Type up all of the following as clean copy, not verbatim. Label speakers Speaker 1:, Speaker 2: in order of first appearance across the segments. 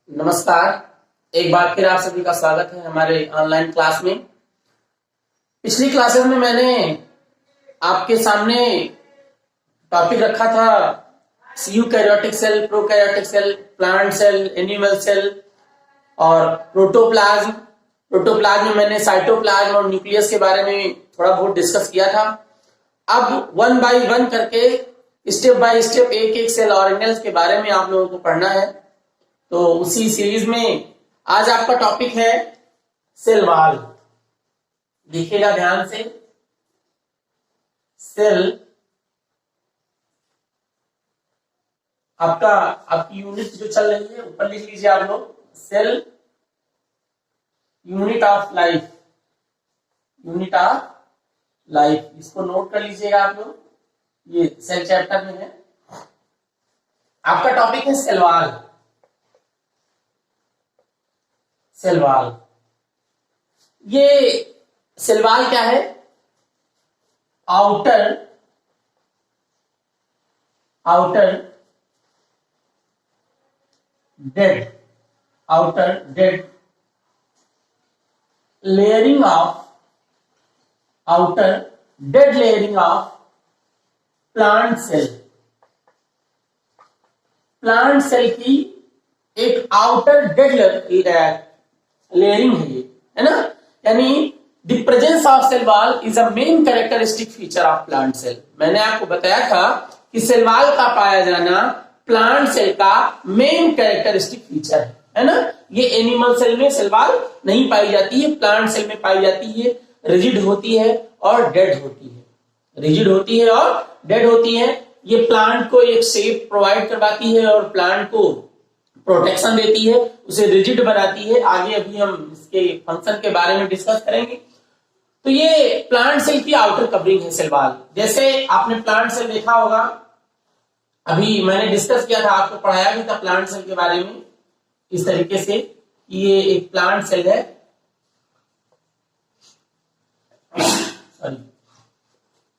Speaker 1: नमस्कार। एक बार फिर आप सभी का स्वागत है हमारे ऑनलाइन क्लास में। पिछली क्लासेस में मैंने आपके सामने टॉपिक रखा था eukaryotic cell, prokaryotic cell, plant cell, animal cell और प्रोटोप्लाज्म। प्रोटोप्लाज्म में मैंने साइटोप्लाज्म और न्यूक्लियस के बारे में थोड़ा बहुत डिस्कस किया था। अब वन बाय वन करके स्टेप बाय स्टेप एक एक सेल ऑर्गेनेल्स के बारे में आप लोगों को पढ़ना है। तो उसी सीरीज में आज आपका टॉपिक है सेल वॉल। देखिएगा ध्यान से, सेल आपकी यूनिट जो चल रही है ऊपर लिख लीजिए आप लोग, cell unit of life, unit of life, इसको नोट कर लीजिएगा आप लोग। ये सेल चैप्टर में है। आपका टॉपिक है सेल वॉल। सेल वॉल, ये सेल वॉल क्या है? Outer dead layering of plant cell. Plant cell की एक आउटर डेड लेयरिंग है ना। यानी the presence of cell wall is a main characteristic feature of plant cell. मैंने आपको बताया था कि सेल वॉल का पाया जाना प्लांट सेल का मेन कैरेक्टरिस्टिक फीचर है ना। ये एनिमल सेल में सेल वॉल नहीं पाई जाती है, प्लांट सेल में पाई जाती है। रिजिड होती है और डेड होती है, रिजिड होती है और डेड होती है। ये प्लांट को एक शेप प्रोवाइड करवाती है और प्लांट को प्रोटेक्शन देती है, उसे रिजिड बनाती है। आगे अभी हम इसके फंक्शन के बारे में डिस्कस करेंगे। तो ये प्लांट सेल की आउटर कवरिंग है सेल वॉल। जैसे आपने प्लांट सेल देखा होगा, अभी मैंने डिस्कस किया था, आपको पढ़ाया भी था प्लांट सेल के बारे में इस तरीके से। ये एक प्लांट सेल है, सॉरी,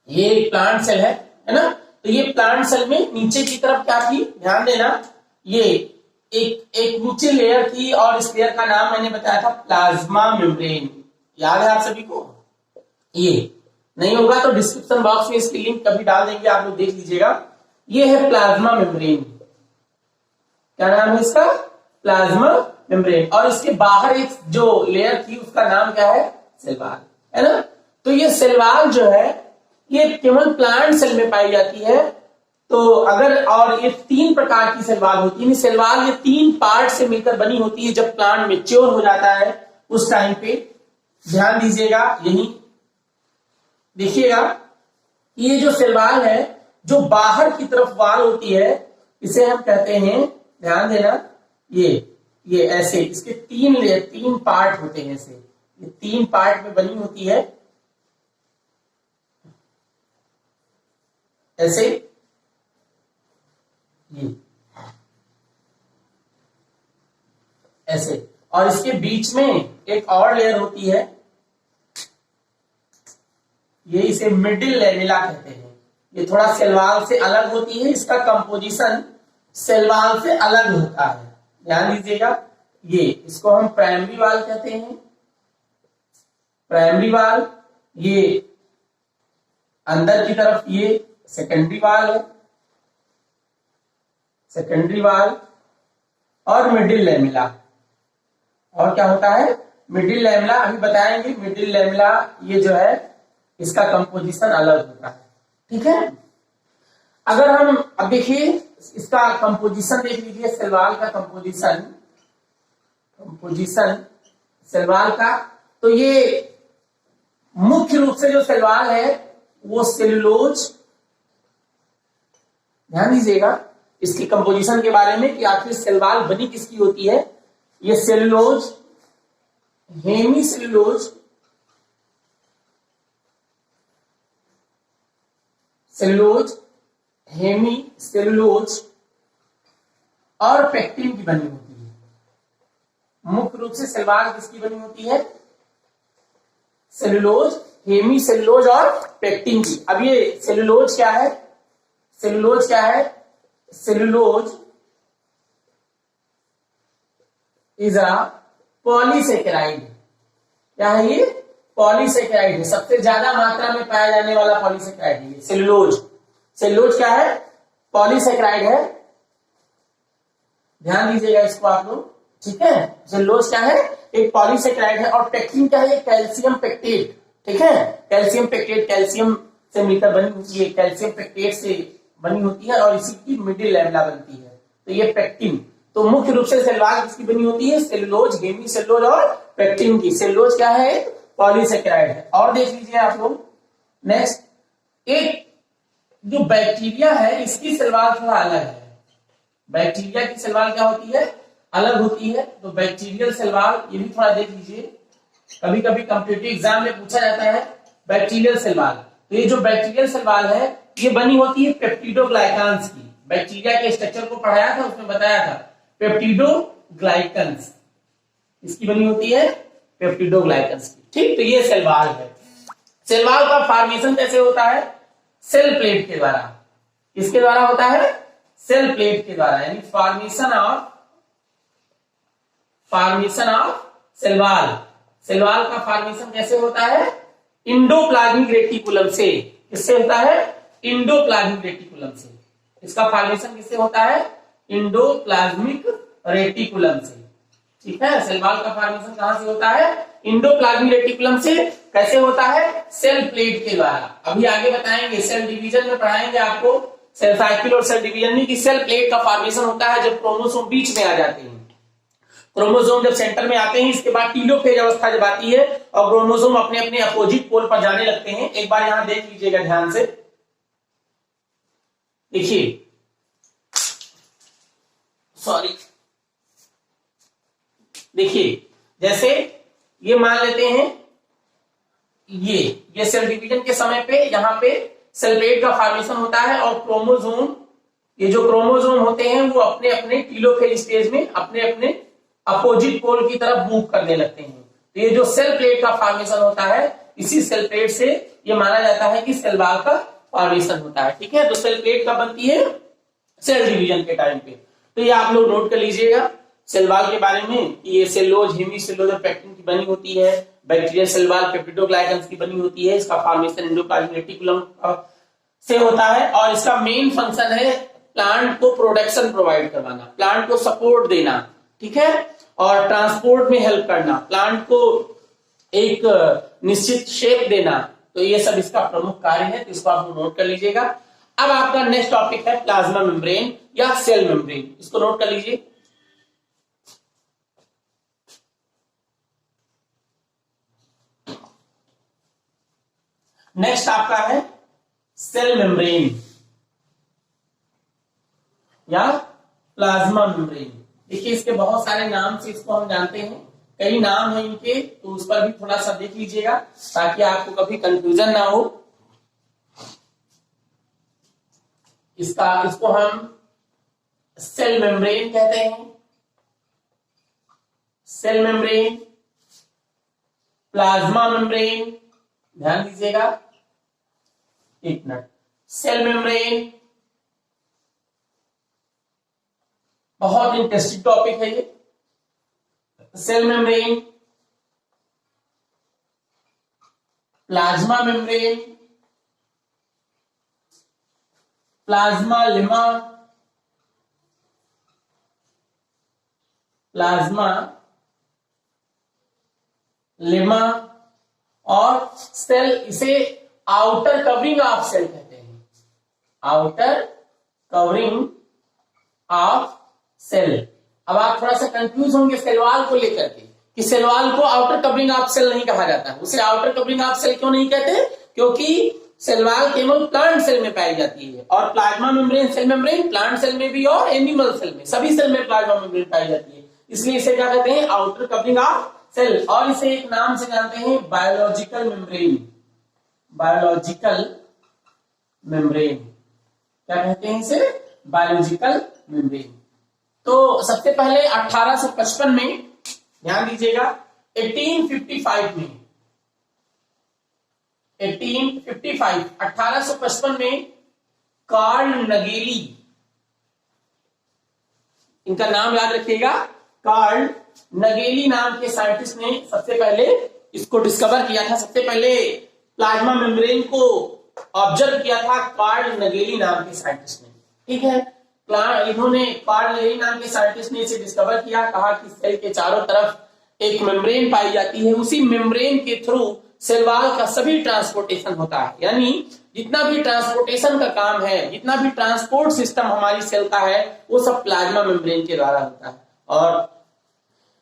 Speaker 1: ये एक प्लांट सेल है ना। तो ये प्लांट सेल में नीचे की तरफ क्या थी, ध्यान देना, ये एक नीचे लेयर थी और इस लेयर का नाम मैंने बताया था प्लाज्मा मेम्ब्रेन। याद है आप सभी को? ये नहीं होगा तो डिस्क्रिप्शन बॉक्स में इसकी लिंक कभी डाल देंगे, आप लोग देख लीजिएगा। ये है प्लाज्मा मेम्ब्रेन। क्या नाम है इसका? Plasma membrane. और इसके बाहर एक जो लेयर थी उसका नाम क्या है? सेल वॉल, है ना। तो ये सेल वॉल जो है ये केवल प्लांट सेल में पाई जाती है। तो अगर, और ये तीन प्रकार की सेल वॉल होती है। सेल वॉल ये तीन पार्ट से मिलकर बनी होती है। जब प्लांट मैच्योर हो जाता है उस टाइम पे, ध्यान दीजिएगा, यही देखिएगा, ये जो सेल वॉल है जो बाहर की तरफ वॉल होती है इसे हम कहते हैं, ध्यान देना, ये ऐसे इसके तीन पार्ट होते हैं। ऐसे ये तीन पार्ट में बनी होती है, ऐसे ये ऐसे। और इसके बीच में एक और लेयर होती है, ये इसे मिडिल लेमिला कहते हैं। ये थोड़ा सेल वॉल से अलग होती है, इसका कंपोजिशन सेल वॉल से अलग होता है। ध्यान दीजिएगा, ये इसको हम प्राइमरी वॉल कहते हैं। प्राइमरी वॉल, ये अंदर की तरफ ये सेकेंडरी वॉल है, सेकेंडरी वॉल, और मिडिल लेमिला। और क्या होता है? मिडिल लेमिला, अभी बताएंगे। मिडिल लेमिला ये जो है इसका कंपोजिशन अलग होता है, ठीक है। अगर हम अब देखिए इसका कंपोजिशन देख लीजिए, सेल वॉल का कंपोजिशन सेल वॉल का। तो ये मुख्य रूप से जो सेल वॉल है वो सेलुलोज, ध्यान दीजिएगा इसकी कंपोजिशन के बारे में कि आखिर सेल वॉल बनी किसकी होती है। ये cellulose, hemicellulose, hemicellulose और पेक्टिन की बनी होती है। मुख्य रूप से सेल वॉल किसकी बनी होती है? सेलुलोज, हेमी सेलुलोज और पेक्टिन की। अब ये सेलुलोज क्या है? सेलुलोज क्या है? Cellulose is a polysaccharide. क्या है ये? पॉलीसेकेराइड है, सबसे ज्यादा मात्रा में पाया जाने वाला पॉलीसेकेराइड है सेलुलोज। सेलुलोज क्या है? पॉलीसेकेराइड है। ध्यान दीजिएगा इसको आप लोग, ठीक है। सेलुलोज क्या है? एक पॉलीसेकेराइड है। और पेक्टिन क्या है? कैल्शियम पेक्टेट, ठीक है। कैल्शियम पेक्टेट कैल्शियम से मिलकर बनी होती है, कैल्शियम पेक्टेट से बनी होती है और इसी की मिडिल लेवला बनती है, तो ये पेक्टिन। तो मुख्य रूप से सेलुलोज किसकी बनी होती है? सेलुलोज, हेमी सेलुलोज और पेक्टिन की। सेलुलोज क्या है? पॉलीसेकेराइड है। और देख लीजिए आप लोग नेक्स्ट, एक जो बैक्टीरिया है इसकी सेलवाल थोड़ा अलग है। बैक्टीरिया की सेलवाल क्या होती है? अलग होती है। तो बैक्टीरियल सेलवाल ये भी थोड़ा देख लीजिए, कभी कभी कॉम्पिटिटिव एग्जाम में पूछा जाता है बैक्टीरियल सेलवाल। तो ये जो बैक्टीरियल सेलवाल है ये बनी होती है पेप्टिडोग्लाइकान्स की। बैक्टीरिया के स्ट्रक्चर को पढ़ाया था, उसमें बताया था पेप्टिडोग्लाइकन्स इसकी बनी होती है, पेप्टिडोग्लाइकन्स की, ठीक। तो ये सेलवाल है। सेलवाल का फॉर्मेशन कैसे होता है? सेल प्लेट के द्वारा। किसके द्वारा होता है? सेल प्लेट के द्वारा, यानी फॉर्मेशन ऑफ सेलवाल। सेलवाल का फॉर्मेशन कैसे होता है? इंडोप्लाज्मिक रेटिकुलम से। किससे होता है? इंडोप्लाज्मिक रेटिकुलम से। इसका फॉर्मेशन किससे होता है? इंडोप्लाज्मिक रेटिकुलम से, ठीक है। सेलवाल का फॉर्मेशन कहां से होता है? इंडोप्लाज्मिक रेटिकुलम से। कैसे होता है? सेल प्लेट के द्वारा। अभी आगे बताएंगे, सेल डिवीजन में पढ़ाएंगे आपको, सेल साइकिल और सेल डिवीजन में, कि सेल प्लेट का फॉर्मेशन होता है जब क्रोमोसोम बीच में आ जाते हैं। क्रोमोसोम जब सेंटर में आते हैं, इसके बाद टीलोफेज अवस्था जब आती है और क्रोमोसोम अपने अपने अपोजिट पोल पर जाने लगते हैं। एक बार यहां देख लीजिएगा ध्यान से, देखिए, सॉरी, देखिए, जैसे ये मान लेते हैं ये सेल डिवीजन के समय पे यहां पे सेल प्लेट का फॉर्मेशन होता है और क्रोमोसोम, ये जो क्रोमोसोम होते हैं वो अपने अपने टीलोफेज स्टेज में अपने अपने अपोजिट पोल की तरफ मूव करने लगते हैं। तो ये जो सेल प्लेट का फॉर्मेशन होता है, इसी सेल प्लेट से ये माना जाता है कि सेल वॉल का फॉर्मेशन होता है, ठीक है। तो सेल प्लेट कब बनती है? सेल डिवीजन के टाइम पे। तो ये आप लोग नोट कर लीजिएगा सेल वॉल के बारे में कि ये सेलुलोज, हेमी सेलुलोज और पेक्टिन की बनी होती है। बैक्टीरियल सेल वॉल पेप्टिडोग्लाइकन्स की बनी होती है। इसका फॉर्मेशन एंडोप्लाज्मिक रेटिकुलम से होता है और इसका मेन फंक्शन है प्लांट को प्रोडक्शन प्रोवाइड करवाना, प्लांट को सपोर्ट देना, ठीक है, और ट्रांसपोर्ट में हेल्प करना, प्लांट को एक निश्चित शेप देना। तो ये सब इसका प्रमुख कार्य है, तो इसको आप नोट कर लीजिएगा। अब आपका नेक्स्ट टॉपिक है प्लाज्मा मेम्ब्रेन या सेल मेम्ब्रेन, इसको नोट कर लीजिए। नेक्स्ट आपका है सेल मेम्ब्रेन या प्लाज्मा मेम्ब्रेन। देखिए इसके बहुत सारे नाम से इसको हम जानते हैं, कई नाम है इनके, तो उस पर भी थोड़ा सा देख लीजिएगा ताकि आपको कभी कंफ्यूजन ना हो। इसको हम सेल मेम्ब्रेन कहते हैं, सेल मेम्ब्रेन, प्लाज्मा मेम्ब्रेन, ध्यान दीजिएगा, एक मिनट, सेल मेम्ब्रेन बहुत इंटरेस्टिंग टॉपिक है ये। Cell membrane, plasma membrane, plasmalemma, plasmalemma और सेल, इसे आउटर कवरिंग ऑफ सेल कहते हैं, आउटर कवरिंग ऑफ सेल। अब आप थोड़ा सा कंफ्यूज होंगे सेल वॉल को लेकर के कि सेल वॉल को आउटर कवरिंग ऑफ सेल नहीं कहा जाता है। उसे आउटर कवरिंग ऑफ सेल क्यों नहीं कहते? क्योंकि सेल वॉल केवल प्लांट सेल में पाई जाती है और plasma membrane, cell membrane plant cell में भी और एनिमल सेल में, सभी सेल में प्लाज्मा मेम्ब्रेन पाई जाती है, इसलिए इसे क्या कहते हैं? Outer covering of cell. और इसे एक नाम से जानते हैं बायोलॉजिकल मेम्ब्रेन, बायोलॉजिकल मेम्ब्रेन, क्या कहते हैं इसे? Biological membrane. तो सबसे पहले 1855 में, ध्यान दीजिएगा, 1855 में, 1855 में कार्ल नगेली, इनका नाम याद रखिएगा, कार्ल नगेली नाम के साइंटिस्ट ने सबसे पहले इसको डिस्कवर किया था। सबसे पहले प्लाज्मा मेम्ब्रेन को ऑब्जर्व किया था कार्ल नगेली नाम के साइंटिस्ट ने। ठीक है, इन्होंने कार्ल नगेली नाम के साइंटिस्ट ने इसे डिस्कवर किया, कहा कि सेल के चारों तरफ एक मेम्ब्रेन पाई जाती है, उसी मेम्ब्रेन के थ्रू सेल वॉल का सभी ट्रांसपोर्टेशन होता है। यानी जितना भी ट्रांसपोर्टेशन का काम है, जितना भी ट्रांसपोर्ट सिस्टम हमारी सेल का है, वो सब प्लाज्मा मेम्ब्रेन के द्वारा होता है। और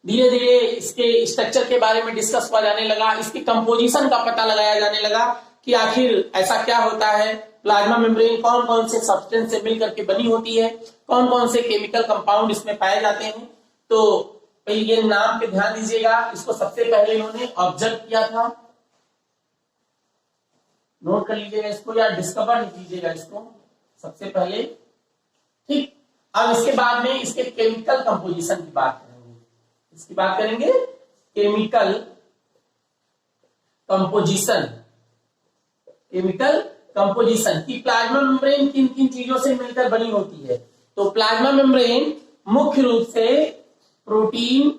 Speaker 1: धीरे धीरे इसके स्ट्रक्चर के बारे में डिस्कस हुआ जाने लगा, इसकी कंपोजिशन का पता लगाया जाने लगा कि आखिर ऐसा क्या होता है, प्लाज्मा मेम्ब्रेन कौन कौन से सब्सटेंस से मिलकर के बनी होती है, कौन कौन से केमिकल कंपाउंड इसमें पाए जाते हैं। तो ये नाम पे ध्यान दीजिएगा, इसको सबसे पहले इन्होंने ऑब्जर्व किया था, नोट कर लीजिएगा इसको या डिस्कवर लिख लीजिएगा इसको सबसे पहले। ठीक, अब इसके बाद में इसके केमिकल कंपोजिशन की बात करेंगे, इसकी बात करेंगे केमिकल कंपोजिशन। केमिकल कंपोजिशन की प्लाज्मा मेम्ब्रेन किन किन चीजों से मिलकर बनी होती है। तो प्लाज्मा मेम्ब्रेन मुख्य रूप से प्रोटीन,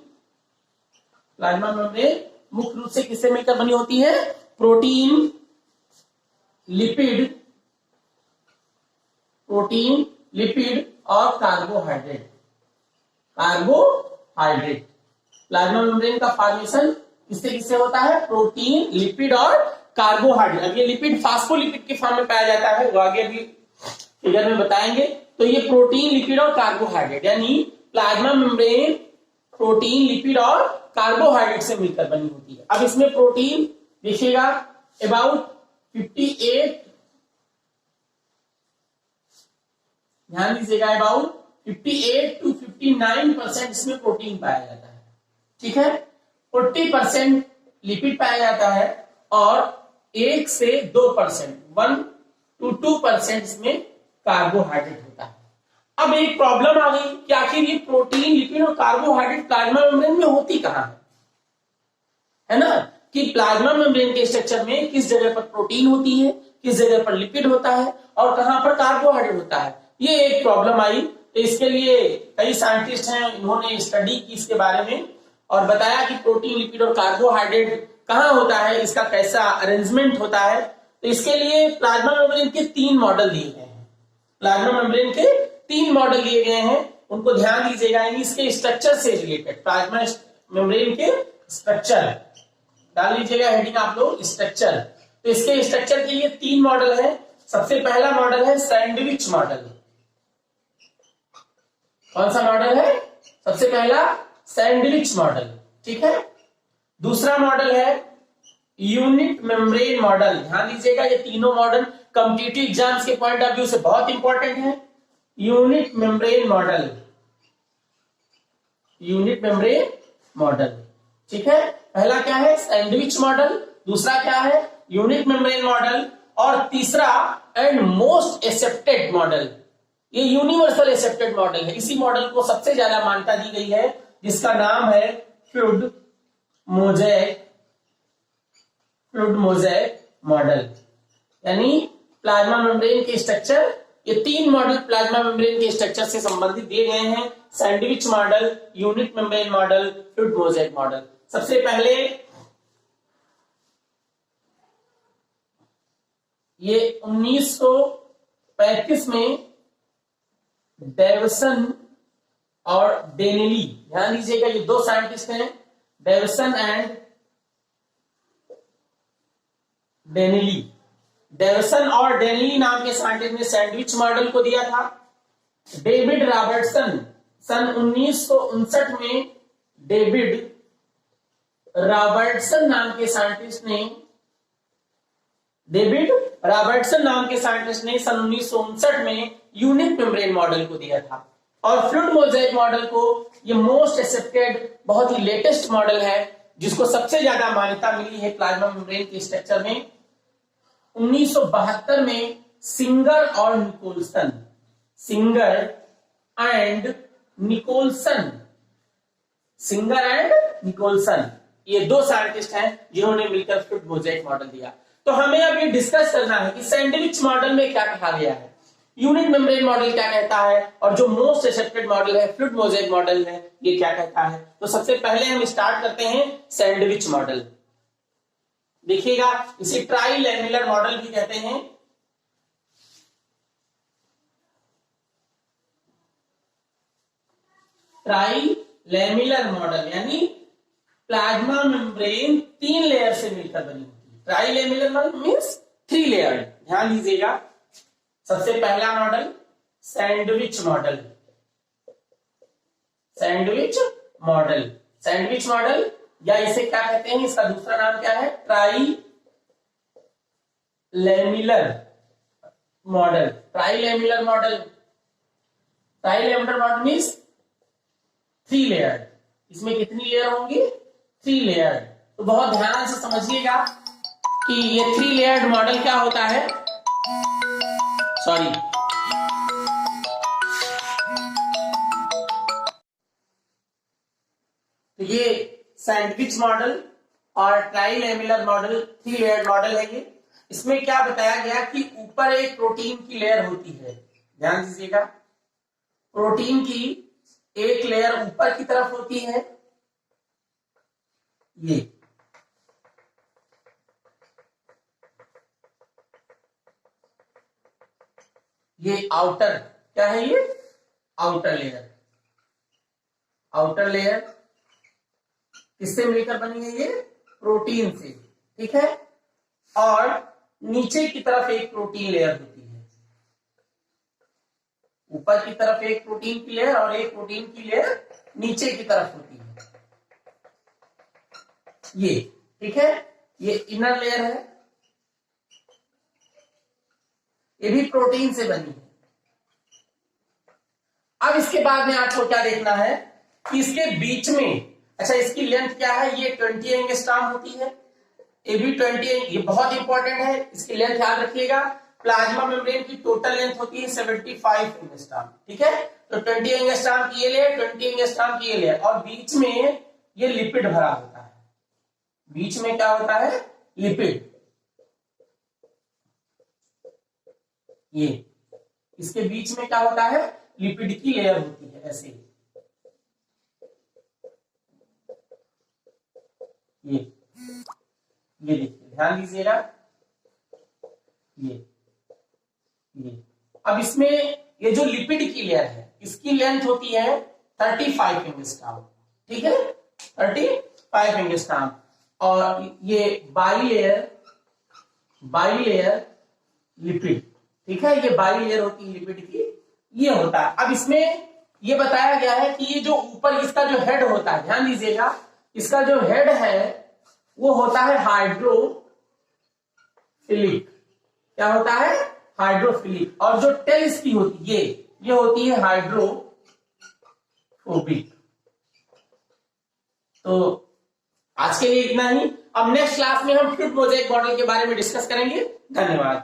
Speaker 1: प्लाज्मा मेम्ब्रेन मुख्य रूप से किससे मिलकर बनी होती है, प्रोटीन, लिपिड, प्रोटीन, लिपिड और कार्बोहाइड्रेट। कार्बोहाइड्रेट प्लाज्मा मेम्ब्रेन का फॉर्मेशन किससे किससे होता है, प्रोटीन, लिपिड और कार्बोहाइड्रेट। अब ये लिपिड फास्फोलिपिड के फॉर्म में पाया जाता है, वो आगे अभी फिगर में बताएंगे। तो ये प्रोटीन, लिपिड और कार्बोहाइड्रेट, यानी प्लाज्मा मेम्ब्रेन प्रोटीन, लिपिड और कार्बोहाइड्रेट से मिलकर बनी होती है। अब इसमें प्रोटीन देखिएगा अबाउट 58, ध्यान दीजिएगा, अबाउट 58 to 59% इसमें प्रोटीन पाया जाता है। ठीक है, 40% लिपिड पाया जाता है और 1 से 2%, 1 to 2% इसमें कार्बोहाइड्रेट होता है। अब एक प्रॉब्लम आ गई कि आखिर ये प्रोटीन, लिपिड और कार्बोहाइड्रेट प्लाज्मा मेम्ब्रेन में होती कहां है ना, कि प्लाज्मा मेम्ब्रेन के स्ट्रक्चर में किस जगह पर प्रोटीन होती है, किस जगह पर लिपिड होता है और कहां पर कार्बोहाइड्रेट होता है। ये एक प्रॉब्लम आई, तो इसके लिए कई साइंटिस्ट हैं, इन्होंने स्टडी की इसके बारे में और बताया कि प्रोटीन, लिपिड और कार्बोहाइड्रेट कहां होता है, इसका कैसा अरेंजमेंट होता है। तो इसके लिए प्लाज्मा मेम्ब्रेन के 3 मॉडल दिए गए हैं, प्लाज्मा मेम्ब्रेन के 3 मॉडल दिए गए हैं, उनको ध्यान दीजिएगा। इसके स्ट्रक्चर से रिलेटेड, प्लाज्मा मेम्ब्रेन के स्ट्रक्चर डाल लीजिएगा हेडिंग आप लोग, स्ट्रक्चर। तो इसके स्ट्रक्चर के लिए 3 मॉडल है। सबसे पहला मॉडल है सैंडविच मॉडल। कौन सा मॉडल है, सबसे पहला सैंडविच मॉडल। ठीक है, दूसरा मॉडल है यूनिट मेम्ब्रेन मॉडल। ध्यान दीजिएगा, ये तीनों मॉडल कॉम्पिटिटिव एग्जाम्स के पॉइंट ऑफ व्यू से बहुत इंपॉर्टेंट है। Unit membrane model, unit membrane model. ठीक है, पहला क्या है, सैंडविच मॉडल, दूसरा क्या है, यूनिट मेम्ब्रेन मॉडल और तीसरा एंड मोस्ट एक्सेप्टेड मॉडल, ये यूनिवर्सल एक्सेप्टेड मॉडल है। इसी मॉडल को सबसे ज्यादा मान्यता दी गई है, जिसका नाम है फ्लूइड मोज़ेक मॉडल। यानी प्लाज्मा मेम्ब्रेन के स्ट्रक्चर, ये 3 मॉडल प्लाज्मा मेम्ब्रेन के स्ट्रक्चर से संबंधित दिए गए हैं, sandwich model, unit membrane model, fluid mosaic model. सबसे पहले ये 1935 में डेविसन और डेनेली, ध्यान दीजिएगा, ये 2 साइंटिस्ट हैं, डेविसन एंड डेनेली। डेविसन और डेनेली नाम के साइंटिस्ट ने सैंडविच मॉडल को दिया था। डेविड रॉबर्टसन सन 1959 में, डेविड रॉबर्टसन नाम के साइंटिस्ट ने, डेविड रॉबर्टसन नाम के साइंटिस्ट ने सन 1959 में यूनिट मेम्ब्रेन मॉडल को दिया था। और फ्लूइड मोज़ेक मॉडल को, ये मोस्ट एक्सेप्टेड, बहुत ही लेटेस्ट मॉडल है, जिसको सबसे ज्यादा मान्यता मिली है प्लाज्मा मेम्ब्रेन के स्ट्रक्चर में। 1972 में सिंगर और Nicolson, Singer and Nicolson, Singer and Nicolson, ये 2 साइंटिस्ट हैं जिन्होंने मिलकर फ्लूइड मोज़ेक मॉडल दिया। तो हमें अब ये डिस्कस करना है कि सैंडविच मॉडल में क्या कहा गया है। यूनिट मेम्ब्रेन मॉडल क्या कहता है, और जो मोस्ट एक्सेप्टेड मॉडल है फ्लूइड मोज़ेक मॉडल है, ये क्या कहता है। तो सबसे पहले हम स्टार्ट करते हैं सैंडविच मॉडल। देखिएगा, इसे ट्राई लैमिलर मॉडल भी कहते हैं। ट्राई लैमिलर मॉडल यानी प्लाज्मा मेम्ब्रेन 3 लेयर से मिलकर बनी होती है। Trilaminar model means 3 layer. ध्यान दीजिएगा, सबसे पहला model sandwich model. Sandwich model, sandwich model या इसे क्या कहते हैं, इसका दूसरा नाम क्या है, trilaminar model. Trilaminar model, trilaminar model means 3 layer. इसमें कितनी लेयर होंगी, 3 लेयर। तो बहुत ध्यान से समझिएगा कि ये 3 लेयर्ड मॉडल क्या होता है। सॉरी, तो ये सैंडविच मॉडल और ट्राई लैमिलर मॉडल 3 लेयर्ड मॉडल है ये। इसमें क्या बताया गया कि ऊपर एक प्रोटीन की लेयर होती है। ध्यान दीजिएगा, प्रोटीन की एक लेयर ऊपर की तरफ होती है, ये आउटर क्या है, ये आउटर लेयर। आउटर लेयर किससे मिलकर बनी है, ये प्रोटीन से, ठीक है। और नीचे की तरफ एक प्रोटीन लेयर होती है, ऊपर की तरफ एक प्रोटीन की लेयर और एक प्रोटीन की लेयर नीचे की तरफ होती है, ये, ठीक है। ये इनर लेयर है, ये भी प्रोटीन से बनी है। अब इसके बाद में आपको क्या देखना है कि इसके बीच में, अच्छा इसकी लेंथ क्या है, ये 20 एंगस्ट्रॉम होती है, ये भी 20, ये बहुत इंपॉर्टेंट है, इसकी लेंथ याद रखिएगा। प्लाज्मा मेम्ब्रेन की टोटल लेंथ होती है 75 एंगस्ट्रॉम, ठीक है। तो 20 एंगस्ट्रॉम की ये लेयर, 20 एंगस्ट्रॉम की ये लेयर, और बीच में ये लिपिड भरा होता है। बीच में क्या होता है, लिपिड। ये इसके बीच में क्या होता है, लिपिड की लेयर होती है, ऐसे ही। ये देखिए, ध्यान दीजिएगा, ये अब इसमें ये जो लिपिड की लेयर है, इसकी लेंथ होती है 35 एंगस्ट्रॉम, ठीक है, 35 एंगस्ट्रॉम। और ये बाइलेयर लिपिड, ठीक है, ये बाइलेयर होती है लिपिड की, ये होता है। अब इसमें ये बताया गया है कि ये जो ऊपर इसका जो हेड होता है, ध्यान दीजिएगा, इसका जो हेड है वो होता है हाइड्रोफिलिक। क्या होता है, हाइड्रोफिलिक। और जो टेल इसकी होती है, ये होती है हाइड्रोफोबिक। तो आज के लिए इतना ही। अब नेक्स्ट क्लास में हम फ्लूइड मोज़ेक मॉडल के बारे में डिस्कस करेंगे। धन्यवाद।